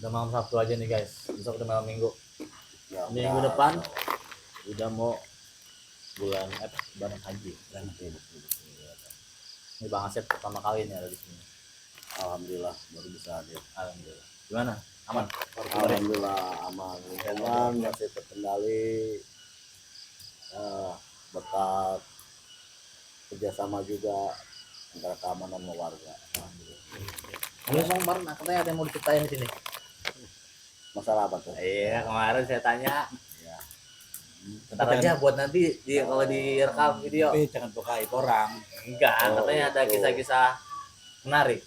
Udah malam Sabtu aja nih guys, besok udah malam Minggu. Ya, Minggu depan udah mau bulan haji. Ini Bang Asep pertama kali nih ada di sini. Alhamdulillah baru bisa hadir. Alhamdulillah. Gimana? Aman? Alhamdulillah aman. Lingkungan masih terkendali. Berkat kerjasama juga antara keamanan sama warga. Kalau kemarin katanya ada yang mau diceritain di sini. Masalah apa tuh? Iya, kemarin saya tanya. Ya. Bentar aja buat nanti kalau direkam video. Tapi jangan buka aib orang. Enggak, katanya ada kisah-kisah menarik.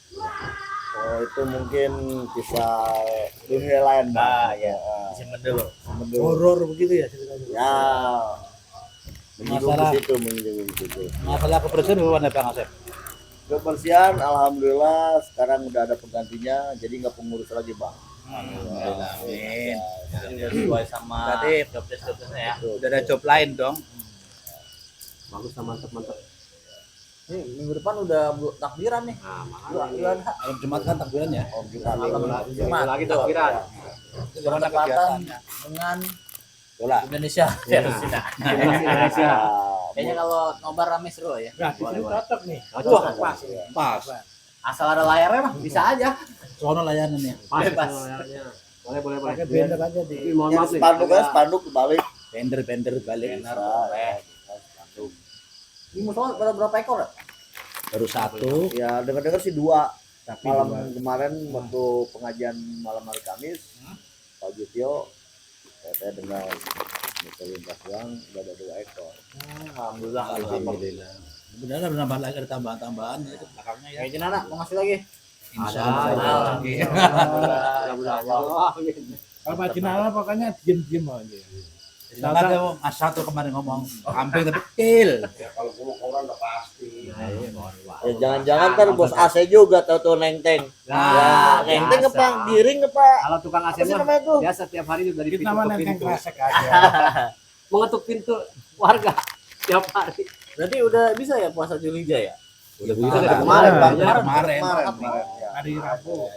Oh itu mungkin kisah dunia lain. Ya. Simpen dulu. Horor begitu ya ceritanya. Ya. Menyinggung Masalah- di situ, menyinggung di situ. Masalah kebersihan gimana Bang Asep? Kebersihan, alhamdulillah sekarang udah ada penggantinya, jadi nggak pengurus lagi bang. Alhamdulillah. Amin. Jadi udah sesuai sama Berarti job-desknya ya. udah ada job lain dong. Bagus, mantap. Ini minggu depan udah takbiran nih. Takbiran. Malam Jumat kan takbiran ya. Oh kita Jumat lagi takbiran. Gimana Bertepatan kegiatannya? dengan Bola. Indonesia versi. Indonesia. Kayaknya kalau nobar rame seru ya. Nah, di sini cocok nih. Wah, Pas. asal ada layarnya mah bisa aja. Sono layanannya. Bebas. Boleh. Pakai banner aja di. Tapi mohon maaf nih. Spanduk kebalik. Banner balik. Boleh. Ini musola berapa ekor ya? Baru satu. Ya dengar sih 2. Tapi Malam kemarin waktu pengajian malam hari Kamis, Pak Jutio, saya dengar Mr. Bang udah ada 2 ekor. Alhamdulillah. Alhamdulillah. Benar nambah lagi ada tambahan-tambahan itu belakangnya ya. Kayaknya Nana mau ngasih lagi. Insya Allah. Allah. Kalau Pak Jinala pokoknya diem-diem aja. Salah tuh Mas satu kemarin ngomong kambing tapi kecil. Kalau 10 orang udah pasti. Ya jangan-jangan kan bos AC juga tahu neng-teng. Nah, Ya, neng-teng biasa. apa? Giring apa? Kalau tukang Apa AC sih mah namanya tuh? dia setiap hari juga dari Kita pintu nama ke nenteng pintu. kresek aja. Mengetuk pintu warga tiap hari. Berarti udah bisa ya puasa Julhijjah ya? Udah bisa dari dari Kemarin bang, Kemarin. ya. Hari Rabu. Oh,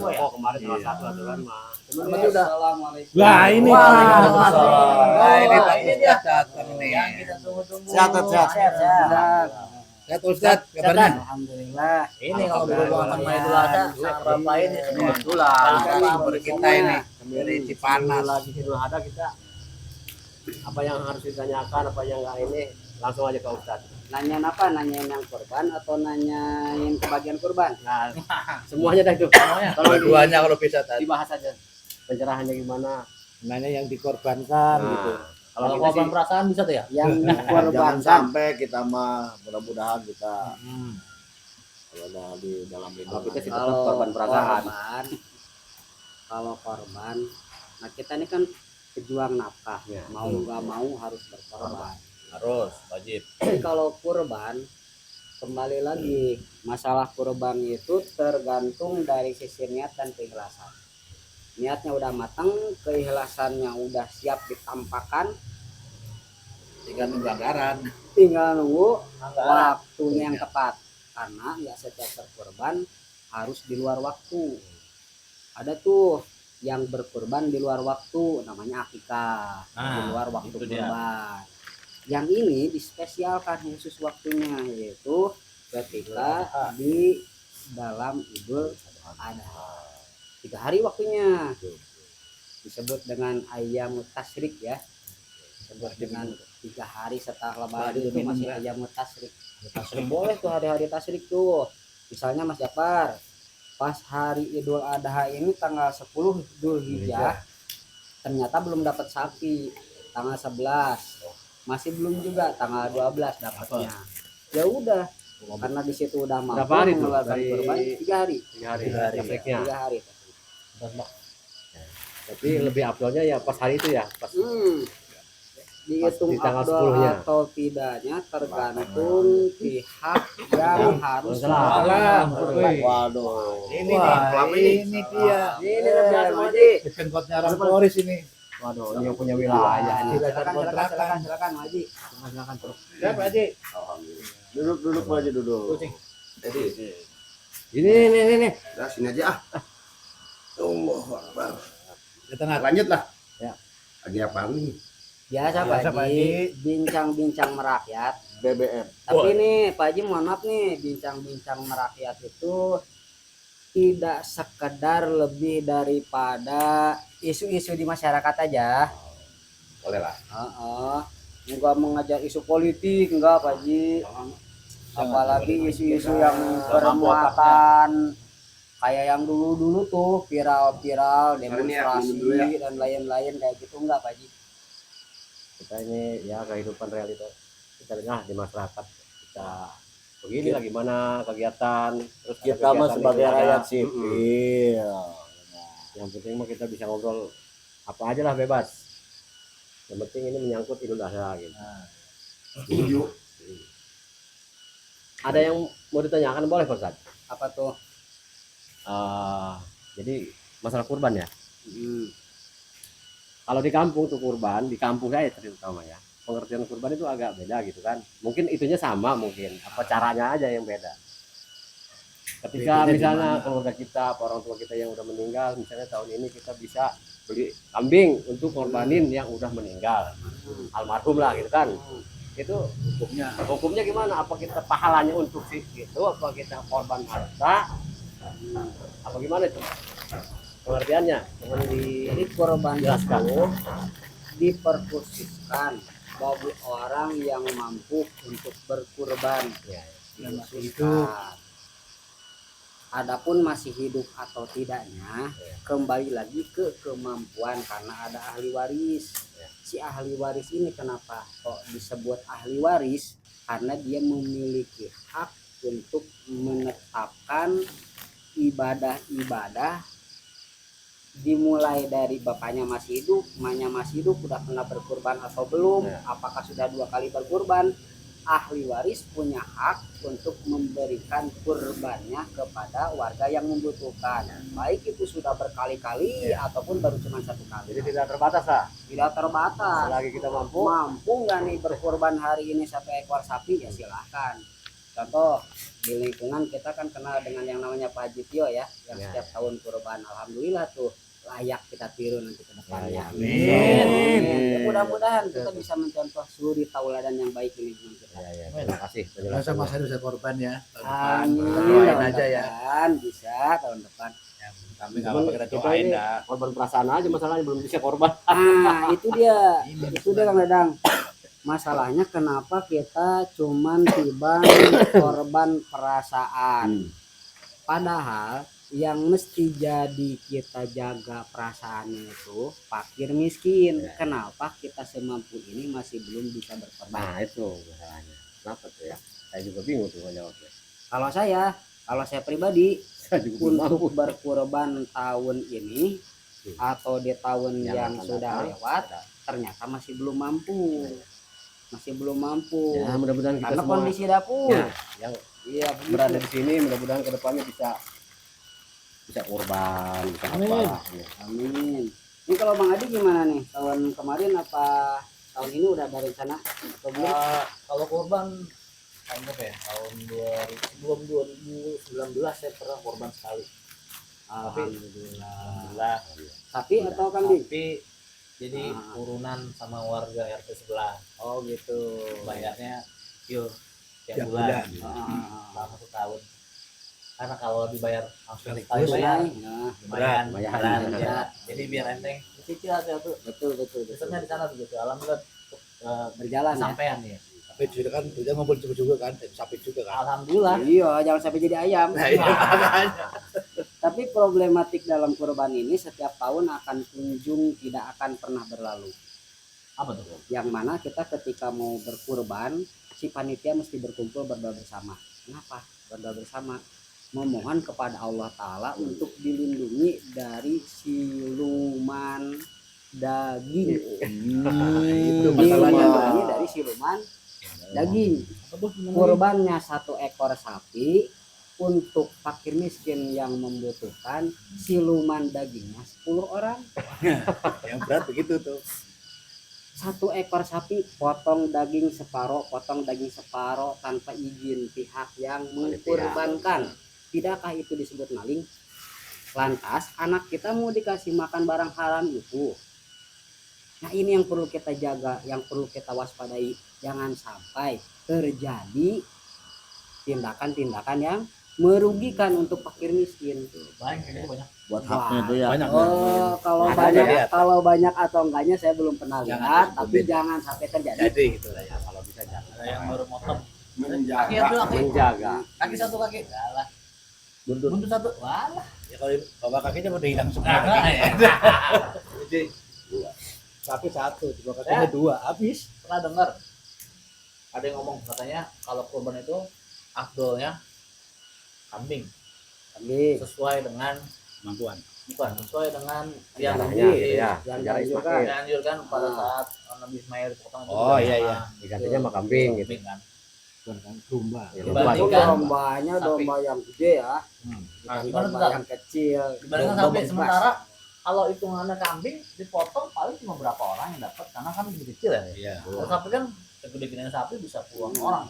ya? Oh, kemarin salah satu aturan mah. Berarti udah. Lah ini. Nah, ini dia datang nih. Yang kita tunggu-tunggu. Sehat. Lihat Ustaz kabarnya. Alhamdulillah. Ini kalau berhubungan sama Idul Adha, sang Bapak ini kebetulan. Sumber kita ini dari Cipanas. Lagi Idul Adha kita apa yang harus ditanyakan, apa yang enggak ini langsung aja ke Ustaz. Nanyain apa? Nanyain yang kurban atau nanyain kebagian kurban? Nah, semuanya dah itu. Kalau Dua-duanya kalau bisa tadi. dibahas aja pencerahannya gimana. Nanya yang dikorbankan Nah, gitu. Kalau kita korban sih perasaan bisa tuh ya? Yang Jangan dikorbankan. sampai kita mah mudah-mudahan kita kalau ada di dalam kalau kita sih lindungan. tetap korban perasaan. Kalau korban, nah kita ini kan pejuang nafkah, Ya. mau nggak mau harus berkorban. Harus, wajib. Kalau kurban, kembali lagi masalah kurban itu tergantung dari sisi niat dan keikhlasan. Niatnya udah matang, keikhlasannya udah siap ditampakkan, Tinggal nunggu anggaran. tinggal nunggu waktunya yang tepat. Karena nggak setiap berkorban harus di luar waktu. Ada tuh yang berkorban di luar waktu, namanya akikah, di luar waktu itu dia. kurban. Yang ini dispesialkan khusus waktunya, yaitu ketika di dalam Idul Adha. 3 hari waktunya, disebut dengan ayamut tasyrik ya, disebut dengan 3 hari setelah lebaran itu masih ayamut tasyrik. Boleh tuh hari-hari tasyrik tuh, misalnya Mas Jafar pas hari Idul Adha ini tanggal 10 Dzulhijjah ternyata belum dapat sapi, tanggal 11 masih belum juga, tanggal 12 dapatnya. Ya udah, karena di situ udah mampu Berapa hari tuh? mengeluarkan Dari- kurban 3 hari. 3 hari. Tiga hari, Efeknya. 3 hari. Tapi lebih afdolnya ya pas hari itu ya, pas dihitung di tanggal afdol 10-nya. atau tidaknya tergantung pihak yang harus Salah. Waduh. Ini nih, ini dia. Ini kerja semua Haji. Kengkotnya orang Polres ini. Waduh, ini yang punya wilayah ini. Silakan Haji. Silakan terus. Siapa Haji? Duduk aja duduk. Ini. Nah, sini aja ah. Allahu Akbar. Di tengah. Lanjut lah. Ya. Lagi apa nih? Biasa Biasa, Pak Pak Haji, Haji. bincang-bincang merakyat. BBM. Tapi nih Pak Haji mohon maaf nih, bincang-bincang merakyat itu tidak sekedar lebih daripada isu-isu di masyarakat aja. Boleh lah. Enggak mengajar isu politik, enggak Pak Haji. Apalagi isu-isu yang bermuatan kayak yang dulu-dulu tuh viral-viral demonstrasi dulu ya. dan lain-lain kayak gitu, enggak Pak Haji. Kita ini ya kehidupan realita kita tengah di masyarakat. Kita begini lah gimana kegiatan, terus ada Kita mah kegiatan sebagai itu ada. rakyat sipil. Yang penting mah kita bisa ngobrol apa aja lah bebas. Yang penting ini menyangkut Idul Adha gitu. Setuju. Ada yang mau ditanyakan boleh Pak Ustadz? Apa tuh? Jadi masalah kurban ya. Hmm. Kalau di kampung tuh kurban, di kampung saya terutama ya, pengertian kurban itu agak beda gitu kan. Mungkin itunya sama mungkin, apa caranya aja yang beda. Ketika Bedanya misalnya gimana? keluarga kita, orang tua kita yang udah meninggal, misalnya tahun ini kita bisa beli kambing untuk korbanin yang udah meninggal, almarhum lah gitu kan. Itu hukumnya gimana? Apa kita pahalanya untuk sih gitu? Apa kita korban harta? Apa gimana itu? Pengertiannya? Dengan Jadi korban Jelaskan. itu diperkhususkan bagi orang yang mampu untuk berkurban. Ya, Itu. Adapun masih hidup atau tidaknya kembali lagi ke kemampuan karena ada ahli waris. Si ahli waris ini kenapa kok disebut ahli waris? Karena dia memiliki hak untuk menetapkan ibadah-ibadah dimulai dari bapaknya masih hidup, emaknya masih hidup, udah pernah berkurban atau belum, apakah sudah 2 kali berkurban. Ahli waris punya hak untuk memberikan kurbannya kepada warga yang membutuhkan, baik itu sudah berkali-kali ataupun baru cuma 1 kali. jadi tidak terbatas lah. Tidak terbatas. Selagi kita mampu. Mampu nggak nih berkurban hari ini 1 ekor sapi, ya silahkan. Contoh di lingkungan kita kan kenal dengan yang namanya Pak Haji Tio ya, yang Ya. setiap tahun kurban. Alhamdulillah tuh layak kita tiru nanti ke depannya. Amin. Ya, mudah-mudahan kita bisa mencontoh suri tauladan yang baik ini dengan kita. Ya, terima kasih Masa penjelasannya. masa bisa korban ya. Tahun depan. Amin. Doain Tahun aja ya. depan bisa tahun depan. Tapi nggak apa-apa kita Kita doain ini dah. korban perasaan aja masalahnya belum bisa korban. Itu dia. Itu dia Kang Dadang. Masalahnya kenapa kita cuman timbang korban perasaan. Padahal yang mesti jadi kita jaga perasaannya itu fakir miskin. Kenapa kita semampu ini masih belum bisa berkorban? Nah itu masalahnya. Kenapa tuh ya? Saya juga bingung tuh jawabnya. Kalau saya pribadi Saya juga belum mampu. untuk berkorban tahun ini atau di tahun yang akan sudah datang, lewat ternyata masih belum mampu. Masih belum mampu. Ya mudah-mudahan kita Karena semua kondisi dapur. ya, yang Iya, berada di sini mudah-mudahan kedepannya bisa kurban, bisa Amin. apa. Ya. Amin. Ini kalau Bang Adi gimana nih? Tahun kemarin apa tahun ini udah ada rencana atau belum? Kalau korban tahun berapa ya? Tahun 2019 saya pernah korban sekali. Alhamdulillah. Tapi atau kambing? Tapi jadi urunan sama warga RT sebelah. Oh gitu. Bayarnya yuk tiap Tiap bulan. Ah, Selama 1 tahun. Karena kalau dibayar langsung sekali Terus bayar naik. Nah, lumayan, lumayan. ya. Jadi biar enteng cicil aja tuh. betul. Biasanya di sana begitu. Alhamdulillah Berjalan ya. sampean ya. Tapi juga kan kita ngumpul juga kan, sapi juga kan. Alhamdulillah. Iya, jangan sampai jadi ayam. Nah, iya, makanya. Tapi problematik dalam kurban ini setiap tahun akan kunjung tidak akan pernah berlalu. Apa tuh? Yang mana kita ketika mau berkurban, si panitia mesti berkumpul berdoa bersama. Kenapa? Berdoa bersama. Memohon kepada Allah Ta'ala untuk dilindungi dari siluman daging. Itu Ini dari siluman daging. Kurbannya 1 ekor sapi, untuk fakir miskin yang membutuhkan siluman dagingnya 10 orang. yang berat begitu tuh. 1 ekor sapi potong daging separoh tanpa izin pihak yang mengkurbankan. Tidakkah itu disebut maling? Lantas anak kita mau dikasih makan barang haram itu. Nah ini yang perlu kita jaga, yang perlu kita waspadai. Jangan sampai terjadi tindakan-tindakan yang merugikan untuk fakir miskin. Banyak. Buat haknya itu ya. Banyak. Kalau Ada banyak, lihat. kalau banyak atau enggaknya saya belum pernah Jangan lihat, ada tapi jangan sampai terjadi. Jadi gitu lah ya. Kalau bisa jangan. Ada yang baru motong. Kaki Menjaga. itu kaki. Menjaga. Kaki satu kaki. Alah. Buntut. Buntut satu. Walah. Ya kalau bawa kakinya udah hilang semua. Nah, ya. Jadi sapi 1, bawa kakinya 2, habis. Pernah dengar ada yang ngomong katanya kalau kurban itu afdolnya kambing Kambing. sesuai dengan Kemampuan. bukan sesuai dengan yang Sejarahnya gitu ya. yang Sejarah dianjurkan. Ismail. dianjurkan pada saat Nabi Ismail dipotong itu Oh, juga iya, sama iya. Digantinya sama kambing gitu. kambing kan. Domba. Ya, Dibanding- lupa. Itu Dibandingkan dombanya sapi. domba yang gede ya, Nah, bukan gimana domba tuh? yang kecil. Dibandingkan Domba sapi bebas. sementara kalau hitungannya kambing dipotong paling cuma berapa orang yang dapat karena kan lebih kecil ya. Iya. Kalau sapi kan segede-gedean sapi bisa puluhan orang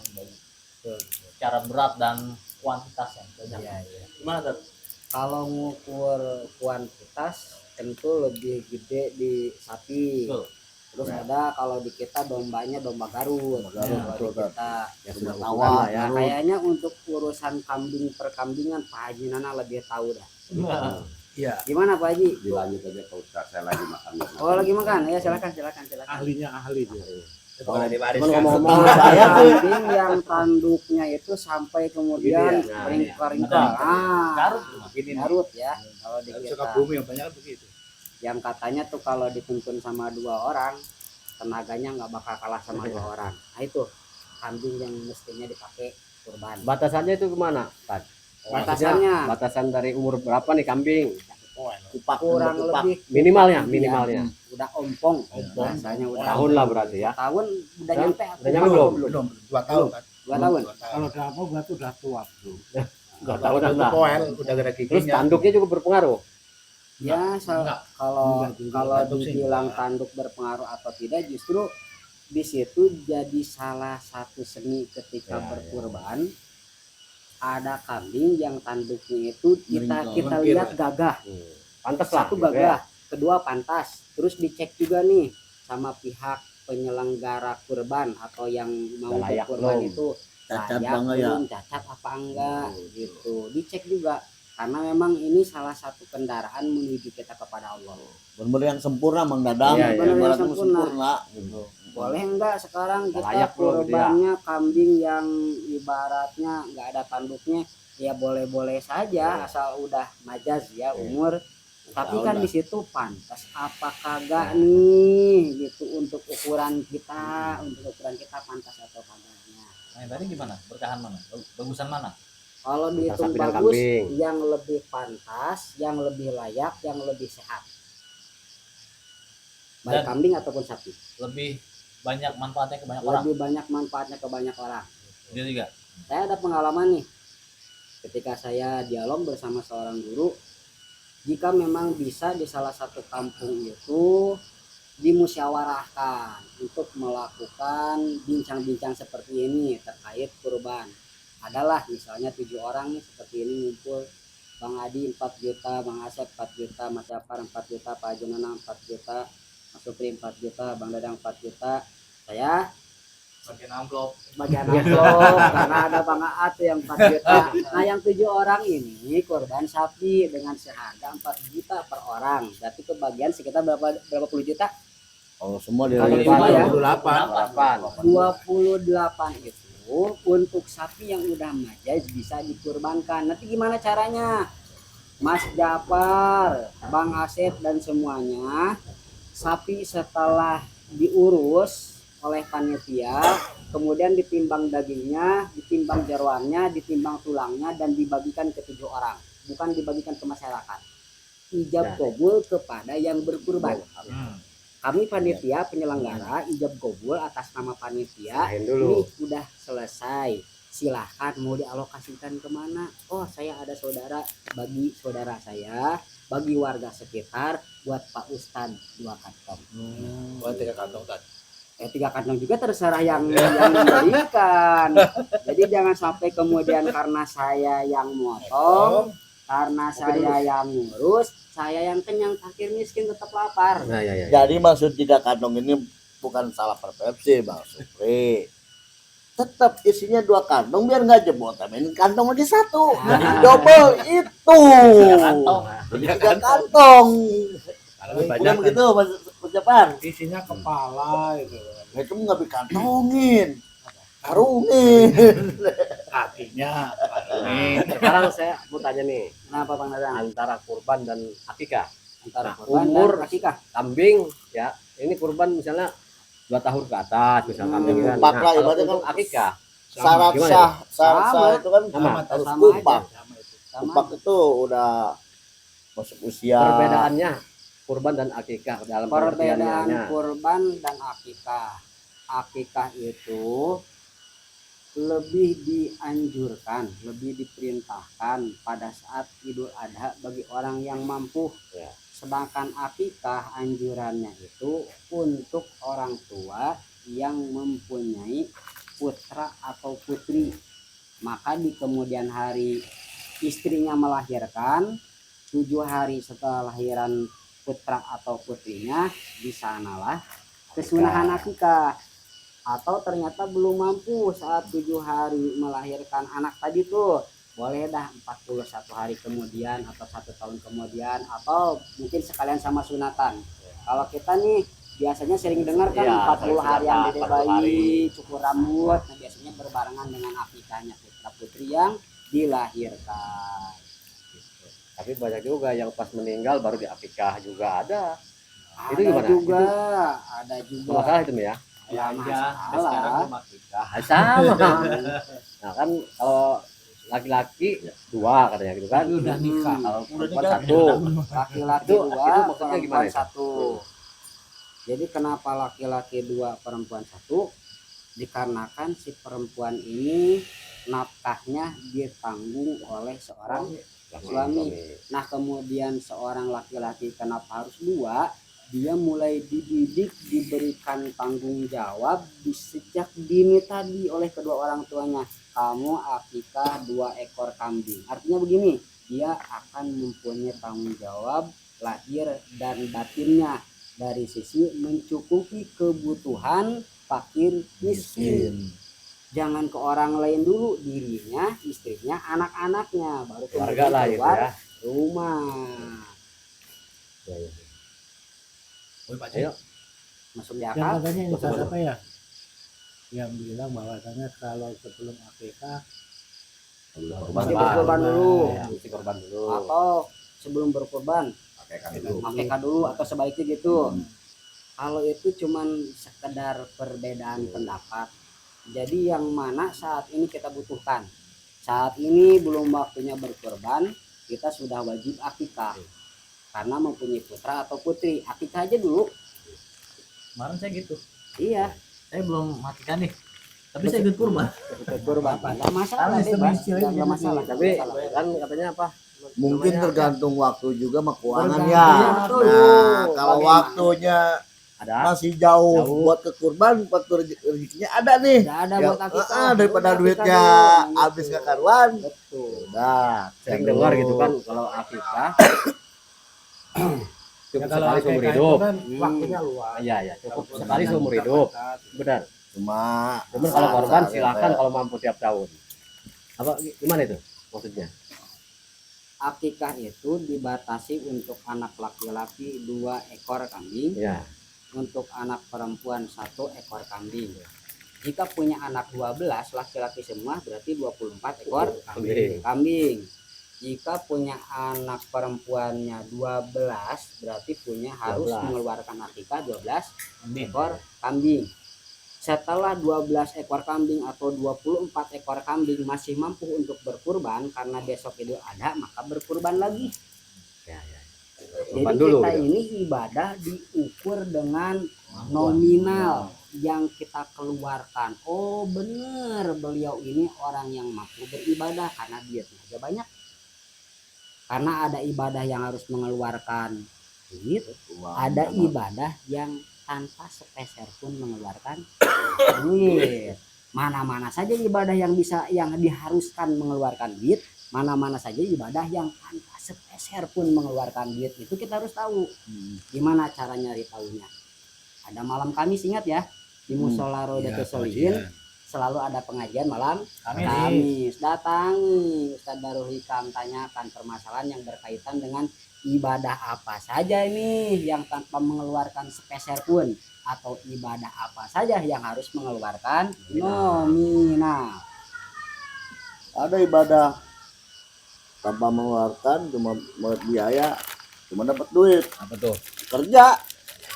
secara berat dan kuantitasnya. Iya, iya. Gimana tuh? Kalau ngukur kuantitas tentu lebih gede di sapi. Betul. Terus ada kalau di kita dombanya domba Garut. Garut, Kalau betul, di kita Ya sudah Domba tawa tawa, ya. kayaknya untuk urusan kambing perkambingan Pak Haji Nana lebih tahu dah. Iya. Gimana Pak Haji? Dilanjut aja Pak Ustaz, saya lagi makan. Oh lagi makan ya, silakan. Ahlinya ahli dia. Itu kalau diwariskan. Cuman ngomong-ngomong Saya saya tuh kambing yang tanduknya itu sampai kemudian Gini ya, nah, ringkal-ringkal. Garut. Ini Garut ya. Kalau di kita Sukabumi yang banyak kan begitu. yang katanya tuh kalau dituntun sama 2 orang tenaganya nggak bakal kalah sama 2 orang. Nah itu kambing yang mestinya dipakai kurban. batasannya itu kemana, Pak? Batasannya Batasan dari umur berapa nih kambing? Kupak, kurang kupak. lebih Minimalnya, ya, minimalnya. udah ompong. Biasanya udah Tahun lah berarti ya. tahun udah nyampe Udah nyampe belum? Belum 2 tahun kan. 2 tahun. Kalau Damo berarti udah tua, Bro. Enggak tahu dah. Itu poel udah ada Terus giginya. tanduknya juga berpengaruh. Ya, Enggak. kalau Enggak juga. kalau Tanduk sih dibilang enggak. tanduk berpengaruh atau tidak, justru di situ jadi salah satu seni ketika Ya, berkurban. Ada kambing yang tanduknya itu kita Meringkal, lihat gagah, Pantas lah. satu gitu ya. gagah, kedua pantas, terus dicek juga nih sama pihak penyelenggara kurban atau yang mau Udah layak berkurban belum? itu Cacat layak apa enggak ya? belum, cacat apa enggak gitu, dicek juga karena memang ini salah satu kendaraan menuju kita kepada Allah. Bener-bener yang sempurna Mang Dadang. Iya, iya. Bener-bener Bener yang yang sempurna. sempurna gitu. Boleh enggak sekarang kita Layak belum gitu ya? kurbannya kambing yang ibaratnya enggak ada tanduknya, ya boleh-boleh saja asal udah majaz ya umur. Tapi kan di situ pantas apa kagak nih gitu untuk ukuran kita, pantas atau kagaknya. Nah, yang tadi gimana? Berkahan mana? Bagusan mana? Kalau dihitung sapi dan bagus, kambing. yang lebih pantas, yang lebih layak, yang lebih sehat. Baik Dan- kambing ataupun sapi. Lebih banyak manfaatnya ke banyak orang. Lebih banyak manfaatnya ke banyak orang. Dia juga. Saya ada pengalaman nih. Ketika saya dialog bersama seorang guru, jika memang bisa di salah satu kampung itu dimusyawarahkan untuk melakukan bincang-bincang seperti ini terkait kurban. Adalah misalnya 7 orang nih seperti ini ngumpul, Bang Adi 4 juta, Bang Asep 4 juta, Mas Jafar 4 juta, Pak Haji Nanang 4 juta, Mas Supri 4 juta, Bang Dadang 4 juta. Saya Bagian amplop. bagian amplop karena ada Bang Aat yang 4 juta. Nah yang 7 orang ini korban sapi dengan seharga 4 juta per orang. Berarti kebagian sekitar berapa puluh juta? Kalau semua Kalau dari lima ya. 28. 28 itu untuk sapi yang udah majaz bisa dikurbankan. Nanti gimana caranya? Mas Jafar, Bang Asep dan semuanya, sapi setelah diurus oleh panitia, kemudian ditimbang dagingnya, ditimbang jeroannya, ditimbang tulangnya dan dibagikan ke 7 orang, bukan dibagikan ke masyarakat. Ijab kabul kepada yang berkurban. kami panitia penyelenggara ijab kabul atas nama panitia Serahin dulu. ini udah selesai, silahkan mau dialokasikan kemana. Oh saya ada saudara, bagi saudara saya, bagi warga sekitar, buat Pak Ustad 2 kantong. Oh, 3 kantong tadi. 3 kantong juga terserah yang memberikan. Jadi jangan sampai kemudian karena saya yang motong, karena saya yang ngurus, saya yang kenyang, akhir miskin tetap lapar. Nah, ya. Jadi maksud 3 kantong ini bukan salah persepsi Bang Supri. Tetap isinya 2 kantong biar nggak jebol. Tapi ini kantong aja 1. Jadi double itu. 3 kantong. Bukan begitu Mas ucapan. Isinya kepala itu. Ya cuma nggak dikantongin. Karungin. Kakinya. Sekarang saya mau tanya nih, Kenapa Bang Dadang? antara kurban dan akikah. Antara Nah, kurban umur dan akikah. Kambing ya, ini kurban misalnya 2 tahun ke atas misalnya kambing kan. Empat Nah, lah, kalau ibaratnya untuk kan akikah Syarat Gimana sah, syarat Sama. sah itu kan sama. harus Sama kupak. aja. Sama. Kupak itu udah masuk usia. Perbedaannya kurban dan akikah dalam Perbedaan pengertiannya. kurban dan akikah. Akikah itu lebih dianjurkan, lebih diperintahkan pada saat Idul Adha bagi orang yang mampu. Ya. Sedangkan akikah anjurannya itu untuk orang tua yang mempunyai putra atau putri. Maka di kemudian hari istrinya melahirkan, 7 hari setelah lahiran putra atau putrinya, di sanalah kesunahan akikah. Atau ternyata belum mampu saat 7 hari melahirkan anak tadi tuh, boleh dah 41 hari kemudian atau 1 tahun kemudian, atau mungkin sekalian sama sunatan. Kalau kita nih biasanya sering dengar kan Iya, 40 hari yang sunatan, dede 40 bayi, hari. cukur rambut. Nah biasanya berbarengan dengan akikahnya putra putri yang dilahirkan. Tapi banyak juga yang pas meninggal baru di akikah juga ada. Ada Itu gimana? juga, ada juga. Masalah itu ya. Ya, Aja. masalah. Sekarang cuma akikah. Sama. Nah kan kalau laki-laki 2 katanya gitu kan. Udah nikah. Kalau Udah perempuan nikah. 1. Laki-laki Itu 2, maksudnya gimana perempuan itu? 1. Jadi kenapa laki-laki 2, perempuan 1? Dikarenakan si perempuan ini nafkahnya ditanggung oleh seorang suami. Nah kemudian seorang laki-laki kenapa harus 2? Dia mulai dididik, diberikan tanggung jawab sejak dini tadi oleh kedua orang tuanya. Kamu akikah 2 ekor kambing. Artinya begini, dia akan mempunyai tanggung jawab lahir dan batinnya dari sisi mencukupi kebutuhan fakir miskin. Jangan ke orang lain dulu, dirinya, istrinya, anak-anaknya, baru Keluarga kemudian lah gitu keluar ya. rumah. Woi, Pak Ayo. Masuk di Yang akal. katanya ini Betul. apa ya? Yang bilang bahwasanya kalau sebelum akikah Mesti berkorban dulu. Ya, mesti korban dulu. Atau sebelum berkorban akikah dulu atau sebaliknya gitu. Kalau itu cuman sekedar perbedaan pendapat. Jadi yang mana saat ini kita butuhkan? Saat ini belum waktunya berkorban, kita sudah wajib akikah. Karena mempunyai putra atau putri, akikah aja dulu. Kemarin saya gitu. Iya, Saya belum matikan nih. Tapi saya ikut kurban. ikut kurban. Enggak masalah, Karena bebas. istilahnya Enggak masalah. Tapi Nggak masalah. kan katanya apa? Mungkin Namanya tergantung waktu juga sama keuangan Tergantung ya. waktu. Nah, kalau Bagaimana? waktunya ada masih jauh Jauh. buat ke kurban, buat rezekinya ada nih. Enggak ada Ya, buat akikah. daripada Udah, duitnya akikah dulu. habis ke karuan. Betul. Udah, sering cek dengar dulu. gitu kan kalau akikah ya cukup kalau sekali seumur akikah itu hidup. kan waktunya luas. Iya ya, cukup sekali seumur hidup. Benar. Cuma Cuman kalau korban asal- silakan kalau mampu tiap tahun. Apa gimana itu maksudnya? Akikah itu dibatasi untuk anak laki-laki 2 ekor kambing, Ya. untuk anak perempuan 1 ekor kambing. Jika punya anak 12 laki-laki semua berarti 24 ekor Kambing. kambing. Jika punya anak perempuannya 12 berarti punya harus 12. mengeluarkan akikah 12 ekor kambing. Setelah 12 ekor kambing atau 24 ekor kambing masih mampu untuk berkurban karena besok Idul Adha, maka berkurban lagi. Ya, ya. Jadi dulu, kita gitu. ini ibadah diukur dengan nominal yang kita keluarkan. Oh bener, beliau ini orang yang mampu beribadah karena duitnya aja banyak. Karena ada ibadah yang harus mengeluarkan duit, ada ibadah yang tanpa sepeser pun mengeluarkan duit. Mana-mana saja ibadah yang diharuskan mengeluarkan duit, mana-mana saja ibadah yang tanpa sepeser pun mengeluarkan duit. Itu kita harus tahu. Gimana cara nyari tahunya? Ada malam Kamis, ingat ya, di Musola Rodatul Solihin selalu ada pengajian malam Kamis. Datangi Ustadz Darul Hikam, tanyakan permasalahan yang berkaitan dengan ibadah apa saja ini yang tanpa mengeluarkan sepeser pun, atau ibadah apa saja yang harus mengeluarkan nominal. Ada ibadah tanpa mengeluarkan, cuma biaya, cuma dapat duit. Apa tuh?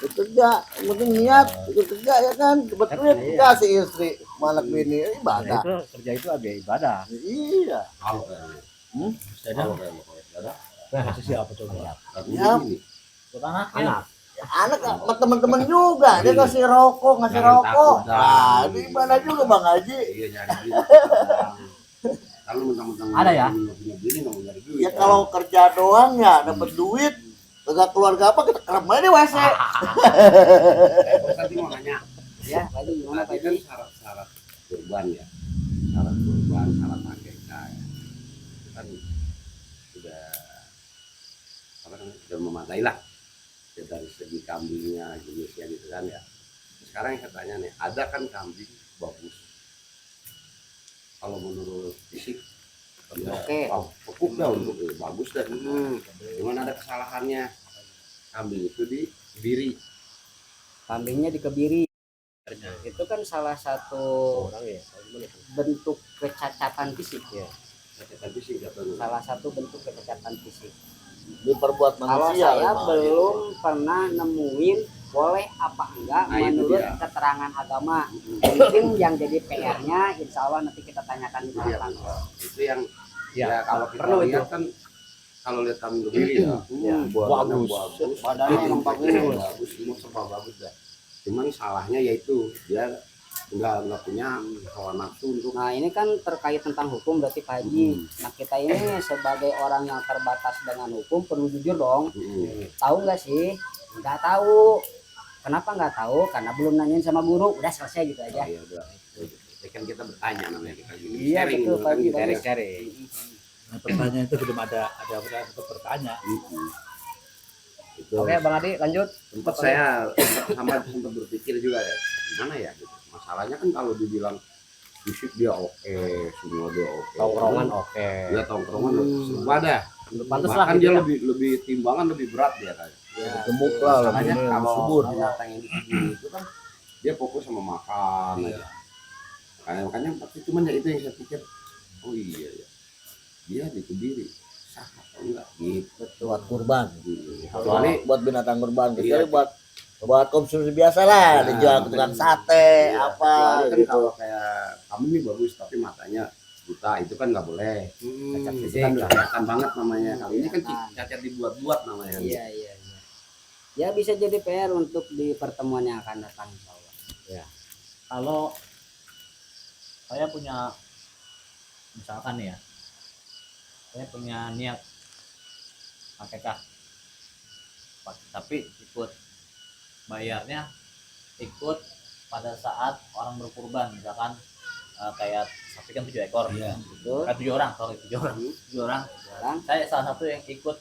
Kerja, yang penting niat, ikut kerja ya kan, dapat duit, kasih istri, anak bini, ibadah. Itu kerja itu ada ibadah. Iya. Ada? Posisi apa coba? Ya, Buat anaknya. anak sama teman-teman juga, dia kasih rokok, ngasih Jangan rokok. takut, Nah, itu ibadah juga Bang Haji. Iya nyari duit. Kalau mentang-mentang Ada ya? nggak punya bini nggak mau nyari duit. Ya kalau kerja doang ya dapat duit, kagak keluarga apa kita kerem aja di WC. Tadi mau nanya, Ya, Pak Haji, gimana Pak tadi kan Haji? syarat-syarat kurban ya, syarat kurban, syarat akikah ya. Itu kan sudah apa namanya, sudah memadai lah. Ya, dari segi kambingnya, jenisnya gitu kan ya. Sekarang yang saya tanya nih, ada kan kambing bagus. Kalau menurut fisik, ya, Oke. cukup dah untuk bagus dan cuman ada kesalahannya. Kambing itu dibiri. Kambingnya dikebiri. Itu kan salah satu Orang ya, gimana itu? bentuk kecacatan fisik ya. Catatan fisik katanya. Salah satu bentuk kecacatan fisik. Diperbuat Kalau manusia. saya Bang. belum pernah nemuin boleh apa enggak Nah, itu menurut dia. keterangan agama. Mungkin yang jadi PR-nya insya Allah nanti kita tanyakan di Iya, belakang. itu yang Ya, ya kalau kita perlu lihat kan kalau lihat kambing berdiri ya, buatannya bagus, Badannya emang bagus. semua serba bagus dah. Cuman salahnya yaitu dia nggak punya hawa nafsu untuk Nah ini kan terkait tentang hukum berarti Pak Haji. Nah kita ini sebagai orang yang terbatas dengan hukum perlu jujur dong. Tahu nggak sih? Nggak tahu. Kenapa nggak tahu? Karena belum nanyain sama guru. Udah selesai gitu aja. ya udah. Ya kan kita bertanya namanya kita gini. Iya, Sharing betul, gitu Pak kan, Haji, gitu. Sharing. Nah, pertanyaan itu belum ada untuk bertanya. Itu Oke Bang Adi lanjut. sempat saya sempat berpikir juga ya gimana ya gitu. Masalahnya kan kalau dibilang fisik dia oke, semua dia oke, Tongkrongan oke. dia tongkrongan serba dah. Pantes lah Bahkan gitu dia ya. lebih timbangan lebih berat dia kan. Gemuk lah, Masalahnya lebih kalau subur. binatang yang dikebiri itu kan dia fokus sama makan aja. Makanya tapi cuman ya itu yang saya pikir, oh iya ya, dia dikebiri sah atau enggak gitu. Buat kurban. Kecuali Buat binatang kurban, Iya. kecuali buat konsumsi biasa lah, Nah, dijual ke tukang sate, iya, apa kecuali kan gitu. kalau kayak kamu ini bagus tapi matanya buta itu kan nggak boleh. Cacat itu kan udah kelihatan banget namanya. Kalau ini kan cacat dibuat-buat namanya. Iya iya iya. Ya bisa jadi PR untuk di pertemuan yang akan datang insya Allah. Kalau saya punya, misalkan nih ya, saya punya niat akikah, tapi ikut bayarnya ikut pada saat orang berkurban, misalkan kayak sapi kan 7 ekor, Iya. Betul. 7 orang, sorry 7 orang, 7 orang. Orang. Saya salah satu yang ikut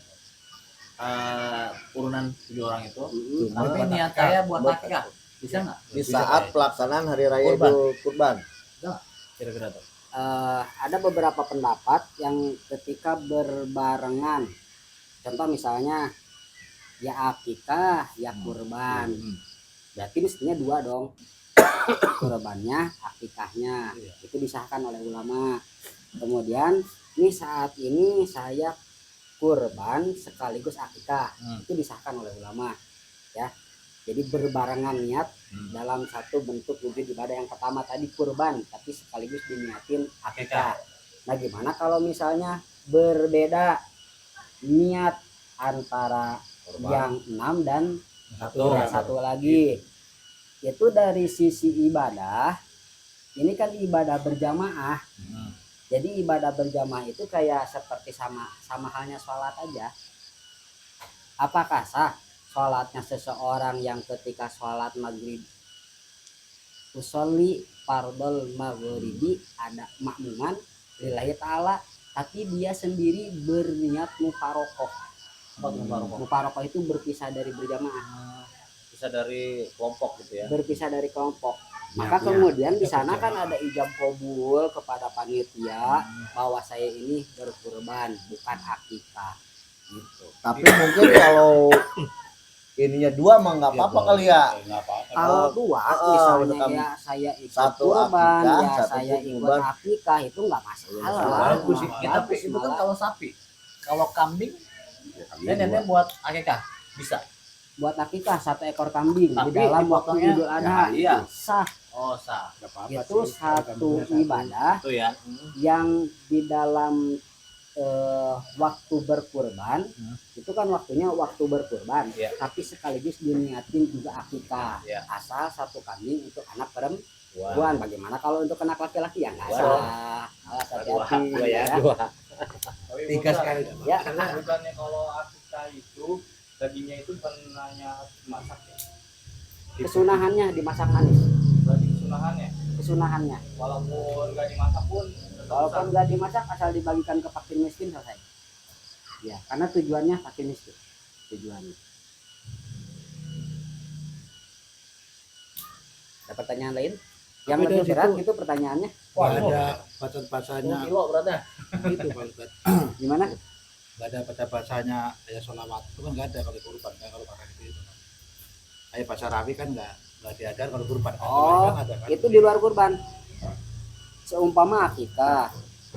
urunan 7 orang itu, tapi niat saya buat akikah, bisa nggak? Di saat pelaksanaan hari raya Kurban. Idul Kurban. Kira-kira tuh. Ada beberapa pendapat yang ketika berbarengan. Contoh misalnya ya akikah, ya kurban. Berarti mestinya 2 dong. Kurbannya, akikahnya. Itu disahkan oleh ulama. Kemudian ini saat ini saya kurban sekaligus akikah. Itu disahkan oleh ulama. Ya. Jadi berbarengan niat dalam satu bentuk wujud ibadah. Yang pertama tadi kurban, tapi sekaligus diniatin akikah. Nah gimana kalau misalnya berbeda niat antara yang 6 dan Satu. satu lagi. Itu dari sisi ibadah, ini kan ibadah berjamaah. Jadi ibadah berjamaah itu kayak seperti sama halnya sholat aja. Apakah sah sholatnya seseorang yang ketika sholat maghrib usolli fardol maghribi ada makmuman lillahi ta'ala, tapi dia sendiri berniat mufarokoh. Mufarokoh itu berpisah dari berjamaah, Bisa dari kelompok gitu ya. berpisah dari kelompok. Maka kemudian di sana kan ada ijab kabul kepada panitia bahwa saya ini berkurban bukan akikah gitu. Tapi mungkin kalau ininya 2 mah nggak apa-apa kali ya. Nggak apa-apa. Kalau dua Oh, misalnya udah kami. ya saya ikut Satu kurban, akikah, ya satu saya ikut kurban. akikah itu nggak masalah. Bagus sih. Ya, tapi itu kan kalau sapi. Kalau kambing, Ya, kami neneknya buat akikah bisa. Buat akikah 1 ekor kambing Tapi di dalam waktu dipotongnya- Idul Adha iya. sah. Oh sah. Nggak apa-apa Itu sih, satu kalau ibadah Itu ya. yang di dalam waktu berkurban itu kan waktunya waktu berkurban, Iya. tapi sekaligus diniatin juga akikah. Iya. Asal 1 kambing untuk anak Wah. perempuan. Bagaimana kalau untuk anak laki-laki ya nggak Dua. sah. Awas hati-hati Dua ya. Tapi 3 bukan. sekali. Ya, Bukannya kalau akikah itu dagingnya itu bukan hanya masak ya, kesunahannya dimasak manis. berarti kesunahannya Kesunahannya. walaupun nggak dimasak pun tetap Walaupun sah. nggak dimasak asal dibagikan ke fakir miskin selesai. Ya, karena tujuannya fakir miskin. Tujuannya. Ada pertanyaan lain? Yang Tapi lebih dari berat situ- itu pertanyaannya. Nggak ada baca-bacanya. Kilo beratnya. Itu Pak Ustadz. Gimana? Nggak ada baca-bacanya kayak sholawat. Itu kan nggak ada kalau kurban. Kan kalau pakai itu. Kayak baca rawi kan nggak diajar kalau kurban. Oh, Kan ada kan? itu di luar kurban. Seumpama akikah,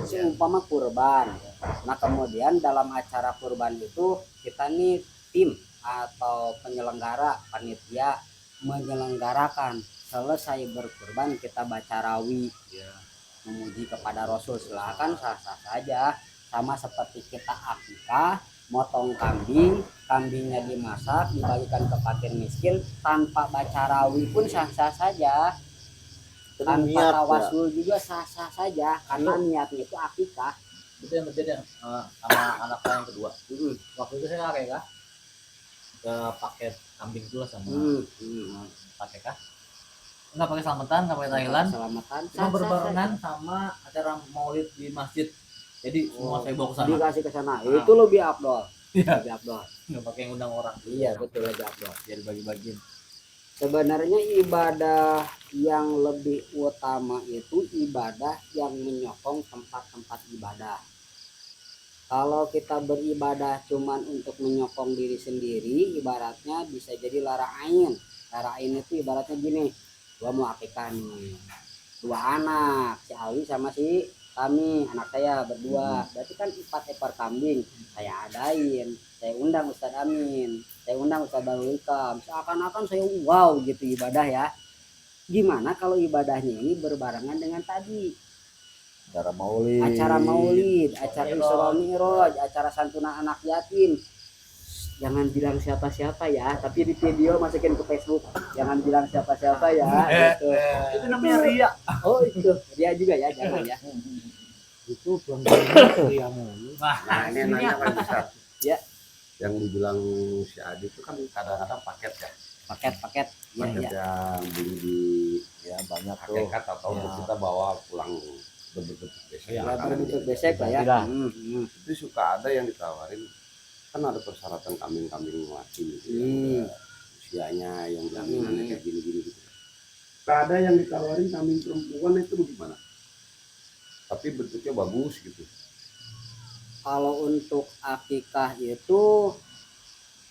seumpama kurban. Nah, kemudian dalam acara kurban itu kita nih tim atau penyelenggara panitia menyelenggarakan selesai berkurban kita baca rawi memuji kepada Rasul, silakan sah-sah saja, sama seperti kita akikah motong kambing, kambingnya dimasak dibagikan ke fakir miskin tanpa baca rawi pun sah-sah saja, Itu tanpa niat ya. tawasul juga sah-sah saja karena niatnya itu akikah. Itu yang terjadi sama anak saya yang kedua. Waktu itu saya akikah ke paket kambing dulu sama akikah. Nggak pakai selamatan, nggak pakai Thailand. Selamatan Cuma berbarengan sama acara maulid di masjid. Jadi semua saya bawa ke sana. dikasih ke sana. Itu lebih afdol. Iya. Lebih afdol. Nggak pakai ngundang orang. Iya, betul, lebih afdol. Jadi bagi-bagiin. Sebenarnya ibadah yang lebih utama itu ibadah yang menyokong tempat-tempat ibadah. Kalau kita beribadah cuman untuk menyokong diri sendiri, ibaratnya bisa jadi lara ain. Lara ain itu ibaratnya gini, gua mau akikah nih, 2 anak, si Alwi sama si kami, anak saya berdua, berarti kan 4 ekor kambing saya adain, saya undang Ustadz Amin, saya undang Ustadz Darul Ikam, seakan-akan saya wow gitu ibadah ya. Gimana kalau ibadahnya ini berbarengan dengan tadi Acara maulid. acara maulid, acara Isra Mi'raj, acara santunan anak yatim. Jangan bilang siapa-siapa ya, tapi di video masukin ke Facebook. Jangan bilang siapa-siapa ya. Gitu. Itu namanya ria. Oh itu dia juga ya, jangan ya. Itu belum yang mulu. Nah, ini nanya kan bisa. Ya. Yang dibilang si Adi itu kan kadang-kadang paket ya. Paket-paket. Iya Paket ya. yang beli di Ya banyak tuh. hakikat atau Ya. kita bawa pulang berbentuk besek. Ya, makanan berbentuk gitu. besek lah ya. Tidak. Itu suka ada yang ditawarin, kan ada persyaratan kambing-kambing mati gitu ya. Usianya yang jaminannya kayak gini-gini gitu. Ada yang ditawarin kambing perempuan itu bagaimana? Tapi bentuknya bagus gitu. Kalau untuk akikah itu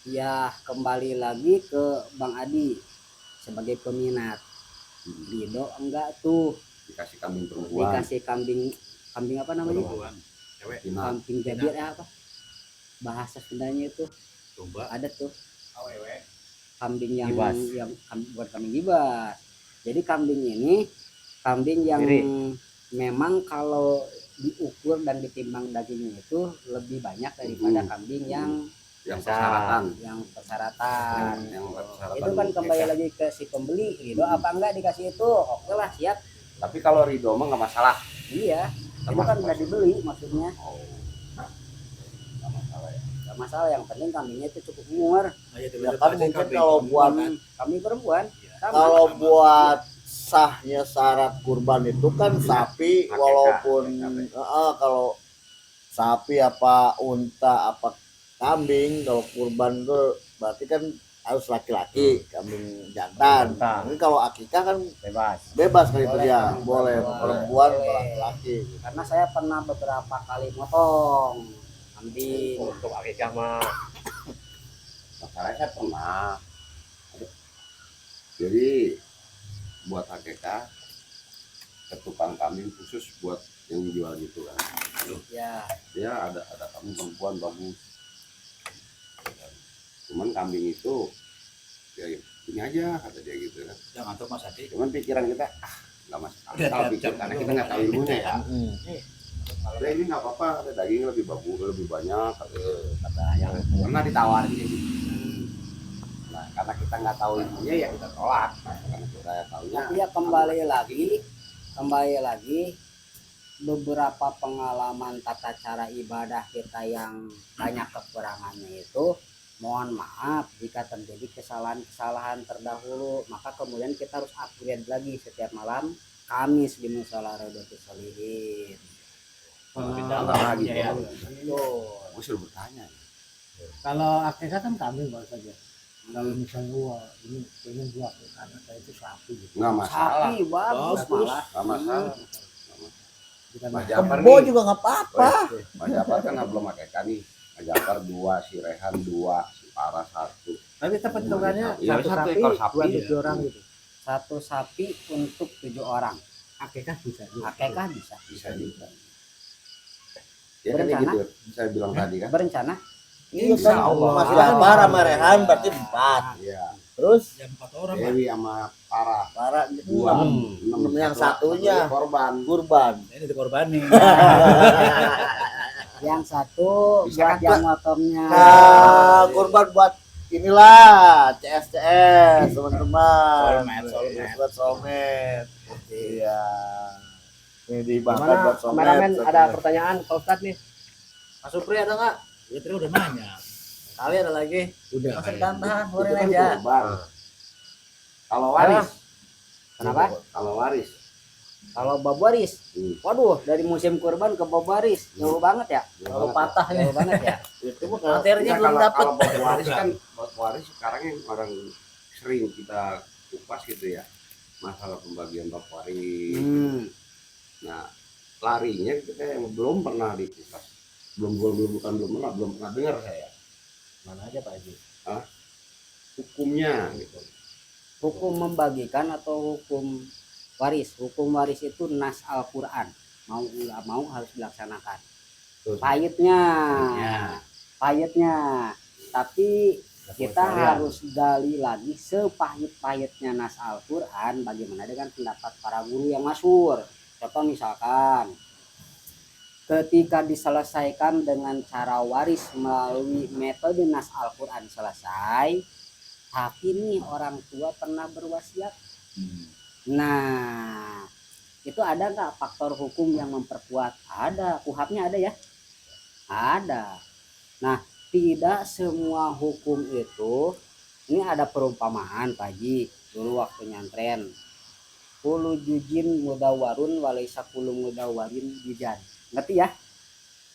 ya kembali lagi ke Bang Adi sebagai peminat. Ridho enggak tuh Dikasih kambing perempuan. dikasih kambing apa namanya? Perempuan. Cewek. Tina. Kambing jabir apa? Bahasa Sundanya itu Coba. ada tuh awewe kambing yang Gibas. buat kambing gibas. Jadi kambing ini kambing yang Sendiri. memang kalau diukur dan ditimbang dagingnya itu lebih banyak daripada kambing yang yang Bisa. persyaratan. yang persyaratan. Yang persyaratan. Itu kan kembali Oke. lagi ke si pembeli, ridho apa enggak dikasih itu, oke lah siap. Tapi kalau ridho mah nggak masalah. Iya, itu Sama- kan udah dibeli maksudnya. Oh. Nggak masalah ya. Gak masalah, yang penting kambingnya itu cukup umur. Ya kan mungkin kalau buat Kami perempuan, sama. kalau buat sahnya syarat kurban itu kan sapi Akikah, walaupun akikah. kalau sapi apa unta apa kambing, kalau kurban itu berarti kan harus laki-laki, kambing jantan. Jantan. Ini kalau akikah kan Bebas. bebas kan itu Boleh, dia, Kang. boleh Boleh. perempuan Boleh. atau laki-laki. Karena saya pernah beberapa kali motong kambing. Untuk akikah mah Masalahnya saya pernah. Jadi buat akikah ke tukang kambing khusus buat yang dijual gitu kan. Ya, Dia ada kambing perempuan bagus. Cuman kambing itu ya ini aja kata dia gitu kan. Jangan tuh Mas Adi. Cuman pikiran kita nggak masuk Udah, akal jam- pikir jam karena dulu. kita nggak tahu ilmunya ya. Hmm. Udah ini nggak apa-apa, ada daging lebih bagus, lebih banyak kata yang pernah ditawarin kayak gitu. Nah karena kita nggak tahu ilmunya ya kita tolak. Karena kita tahunya tapi ya kembali lagi beberapa pengalaman tata cara ibadah kita yang banyak kekurangannya itu, mohon maaf jika terjadi kesalahan-kesalahan terdahulu, maka kemudian kita harus upgrade lagi setiap malam Kamis di Mushola Raudatul Sholihin. Lebih Nah, dalam gitu. ya. Betul. Gue suruh bertanya. Kalau akikah kan kambing baru saja. Kalau misalnya wah ini pengen gua akikah anak saya itu sapi gitu. Nggak masalah, Sapi bagus Bagus. malah. nggak masalah. Bukan Mas Jafar Kebo nih, juga nggak apa-apa. Mas Jafar kan belum pakai kan nih. Mas Jafar 2, si Rehan 2, si Farah 1. Tapi tetap hitungannya Iya, satu satu sapi ekor sapi, buat ya. 7 orang gitu. Satu sapi untuk 7 orang. Akikah bisa juga. Akikah bisa. Bisa juga. Ya kan Berencana? gitu, saya bilang tadi kan. Berencana Iya Insya kan, Allah. Mas Jafar sama Rehan berarti 4. Iya. Terus Jam 4 orang Pak. Dewi sama Farah para 2. Yang satunya korban. kurban. Ini dikorbani. yang satu Bisa buat kan, yang motornya. Nah, kurban buat inilah CS teman-teman. Soulmate. Buat soulmate. Iya. Ini dibakar Gimana buat soulmate. kameramen, ada pertanyaan Pak Ustadz nih? Mas Supri ada nggak? Ya tadi udah nanya. Kali ada lagi? Udah. Masih kayaknya. tahan, Itu keluarin kan aja. korban. Kalau waris, Kenapa? kalau waris. Kalau babaris, waduh dari musim kurban ke babaris jauh banget ya. Kalau patah nih. Jauh banget ya. Itu mah Materinya belum kalau, dapet. kalau bab waris kan bab waris sekarang yang orang sering kita kupas gitu ya, masalah pembagian bab waris. Nah larinya kita yang belum pernah dikupas, belum pernah dengar saya Mana aja Pak Haji? hukumnya gitu. Hukum membagikan atau hukum waris? Hukum waris itu nas Al-Quran. Mau nggak mau harus dilaksanakan. Pahitnya, pahitnya. Tapi kita harus gali lagi sepahit-pahitnya nas Al-Quran. Bagaimana dengan pendapat para guru yang masyhur? Contoh misalkan, ketika diselesaikan dengan cara waris melalui metode nas Al-Quran selesai, tapi nih orang tua pernah berwasiat. Nah, itu ada nggak faktor hukum yang memperkuat? Ada, kuhapnya ada ya? Ada. Nah, tidak semua hukum itu, ini ada perumpamaan Pak Haji, dulu waktu nyantren. Kulu jujin mudawarun walaisa kulu mudawarin jujan. Ngerti ya?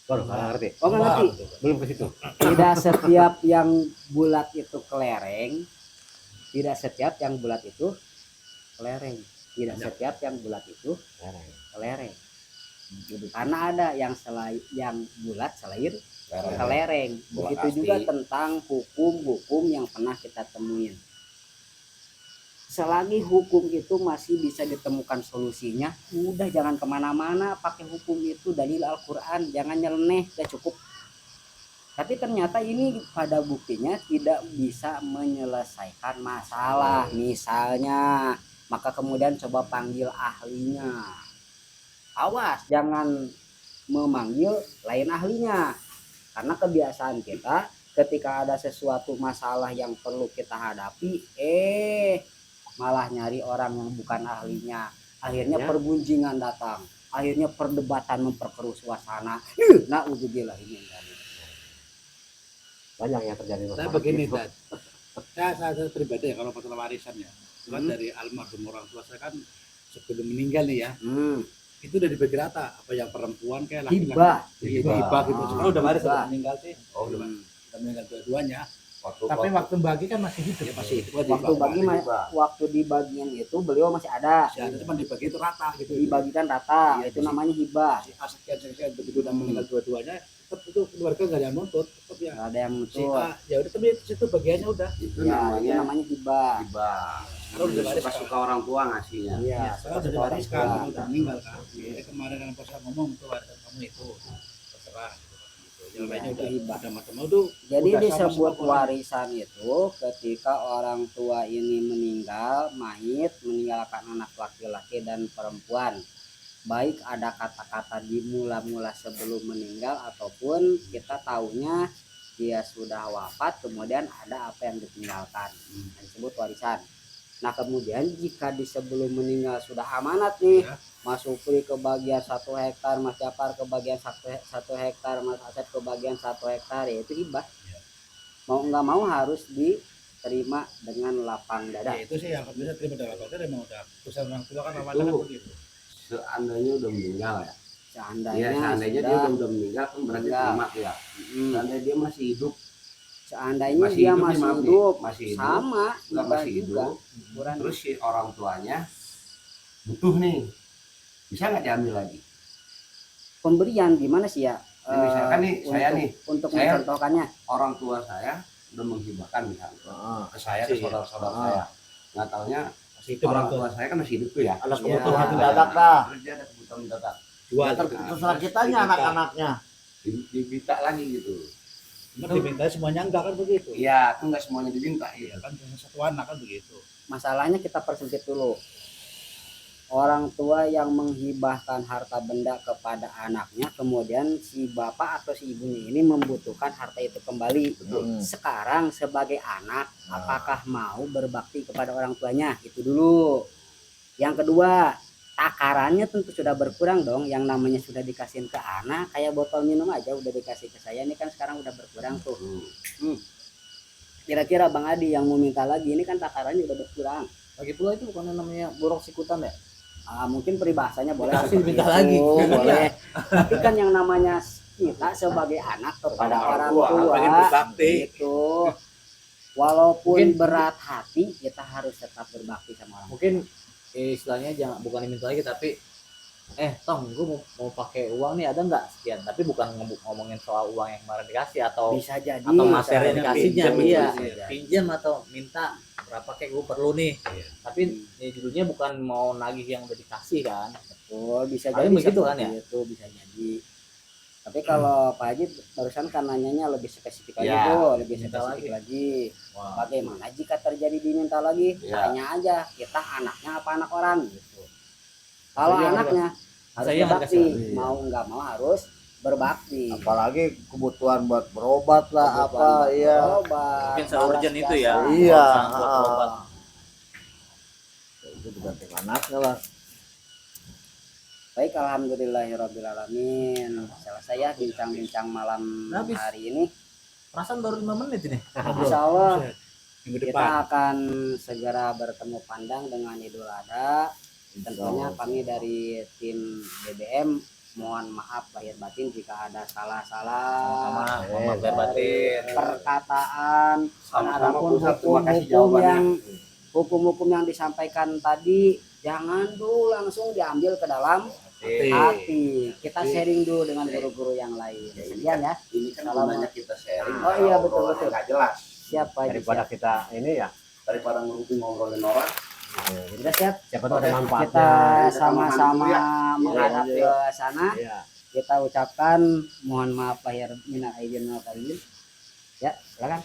Baru nggak ngerti. Oh nggak ngerti? Belum ke situ. Tidak setiap yang bulat itu kelereng. Tidak setiap yang bulat itu kelereng. Tidak setiap yang bulat itu kelereng. Karena ada yang bulat selain kelereng. Bola Begitu kasti. juga tentang hukum-hukum yang pernah kita temuin. Selagi hukum itu masih bisa ditemukan solusinya, udah jangan kemana-mana, pakai hukum itu dalil Al-Quran, jangan nyeleneh, udah cukup. Tapi ternyata ini pada buktinya tidak bisa menyelesaikan masalah. Misalnya, maka kemudian coba panggil ahlinya. Awas, jangan memanggil lain ahlinya. Karena kebiasaan kita ketika ada sesuatu masalah yang perlu kita hadapi, malah nyari orang yang bukan ahlinya. Akhirnya perbunjingan datang, akhirnya perdebatan memperkeruh suasana. Na'udzubillah ini. Banyak yang terjadi Saya masalah begini, gitu. Dad. Saya pribadi ya kalau masalah warisan ya. Kan Hmm. dari almarhum orang tua saya kan sebelum meninggal nih ya, Hmm. itu udah dibagi rata, apa yang perempuan kayak laki-laki. Hibah. Iya, hibah gitu. Sekarang udah waris Hibah. udah meninggal sih. Oh, udah. Udah meninggal dua-duanya. Tapi waktu bagi kan masih hidup. Ya masih itu Waktu bagi waktu dibagian itu beliau masih ada. masih ada, cuma dibagi itu rata gitu. Dibagikan rata, Iya, itu di- namanya hibah. Sekian begitu udah meninggal dua-duanya, tetap itu keluarga nggak ada yang nuntut, tetap ya. Nggak ada yang Si nuntut. A, ya udah tapi situ bagiannya udah. Itu Ya, itu namanya namanya hibah. hibah. Sekarang udah waris Suka-suka orang tua ngasihnya. Iya, Sekarang udah diwariskan, udah meninggal kan. Jadi kemarin kan pas saya ngomong itu warisan kamu itu terserah. Gitu. Yang lainnya itu udah hibah. macam-macam itu. Jadi udah disebut sama-sama warisan itu ketika orang tua ini meninggal, meninggalkan anak laki-laki dan perempuan. Baik ada kata-kata di mula-mula sebelum meninggal ataupun kita tahunya dia sudah wafat kemudian ada apa yang ditinggalkan. Disebut warisan. Nah kemudian jika di sebelum meninggal sudah amanat nih, Ya. Mas Supri kebagian 1 hektar, Mas Japar kebagian 1 hektar, Mas Asep kebagian 1 hektar, ya itu hibah. Mau nggak mau harus diterima dengan lapang dada. Ya itu sih yang bisa terima dalam pacar emang udah pesan orang tua kan namanya kan begitu. Seandainya udah meninggal ya. Seandainya, Iya, seandainya dia udah meninggal kan berarti meninggal. terima tuh ya. Mm, Seandainya dia masih hidup, seandainya masih dia hidup nih, masih maaf nih. hidup, Masih hidup, sama enggak hibah masih juga. hidup, Ukuran. terus si orang tuanya butuh nih, bisa nggak diambil lagi? Pemberian gimana sih ya? Ya, misalkan nih, saya nih, untuk saya- mencontohkannya, Orang tua saya udah menghibahkan misalnya ke saya, ke Iya. saudara-saudara saya. Nggak taunya Masih itu orang orang tua tua saya kan masih hidup tuh ya. Ada Iya. kebutuhan mendadak dah. Terus dia ada kebutuhan mendadak, jual. Terserah kitanya anak-anaknya. diminta lagi gitu. Cuma diminta semuanya enggak kan begitu. Iya, kan nggak semuanya diminta Iya ya. kan cuma satu anak kan begitu. masalahnya kita persempit dulu. Orang tua yang menghibahkan harta benda kepada anaknya, kemudian si bapak atau si ibunya ini membutuhkan harta itu kembali. Sekarang sebagai anak, apakah mau berbakti kepada orang tuanya? Itu dulu. Yang kedua, takarannya tentu sudah berkurang dong. Yang namanya sudah dikasihin ke anak, kayak botol minum aja udah dikasih ke saya, ini kan sekarang udah berkurang tuh. Kira-kira Bang Adi yang mau minta lagi, ini kan takarannya udah berkurang. Lagi pula itu bukan namanya borok sikutan ya? Mungkin peribahasanya boleh Dikasih, seperti minta itu, lagi. boleh. Tapi kan yang namanya kita sebagai anak kepada orang tua pengen berbakti. itu, walaupun Mungkin- berat hati, kita harus tetap berbakti sama orang tua. Mungkin istilahnya jangan bukan diminta lagi tapi Tong, gue mau pakai uang nih ada nggak sekian? Tapi bukan ngomongin soal uang yang kemarin dikasih atau Bisa jadi atau materi yang bisa dikasihnya, pinjam, iya bisa jadi. pinjam atau minta berapa kayak gue perlu nih. Iya. Tapi ini judulnya bukan mau nagih yang udah dikasih kan? betul, bisa Paling jadi begitu seperti kan ya? itu bisa jadi. Tapi kalau Pak Haji barusan kan nanyanya lebih spesifik lagi Ya, tuh, lebih minta spesifik lagi. Wah. Bagaimana jika terjadi diminta lagi? Ya. Tanya aja, kita anaknya apa anak orang gitu. Kalau Saya anaknya harus saya nggak berbakti, kasih. mau nggak mau harus berbakti. Apalagi kebutuhan buat berobat lah Kebutuhan apa buat iya. berobat, Mungkin se-urgent balas itu ya. jasa. Iya. Urusan buat berobat. Itu diganti anaknya lah. Baik, alhamdulillahirobbilalamin. Selesai ya bincang-bincang malam Habis. hari ini. Perasaan baru 5 menit ini. Insya Allah Minggu kita depan. akan segera bertemu pandang dengan Idul Adha. Tentunya kami dari tim BBM mohon maaf lahir batin jika ada salah-salah Sama Mama Berbatin. perkataan Sama-sama adapun Pusat, terima kasih hukum-hukum jawabannya. yang hukum-hukum yang disampaikan tadi jangan dulu langsung diambil ke dalam hati. Kita sharing dulu dengan guru-guru yang lain. Sekian ya. Ini kan Salam. gunanya kita sharing. Oh iya, betul, Obrolan betul. yang nggak jelas Siapa aja Daripada siap. kita ini ya, daripada ngobrolin orang. Sudah siap. siapa tahu ada Kita manfaatnya. sama-sama Ya. menghadap ke sana. Iya. Kita ucapkan mohon maaf lahir minal aidin wal faizin. Ya, silakan.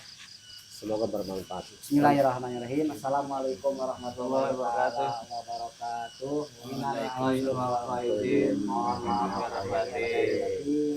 Semoga bermanfaat. Bismillahirrahmanirrahim. Assalamualaikum warahmatullahi wabarakatuh. Minal aidin wal faizin. Mohon maaf lahir batin.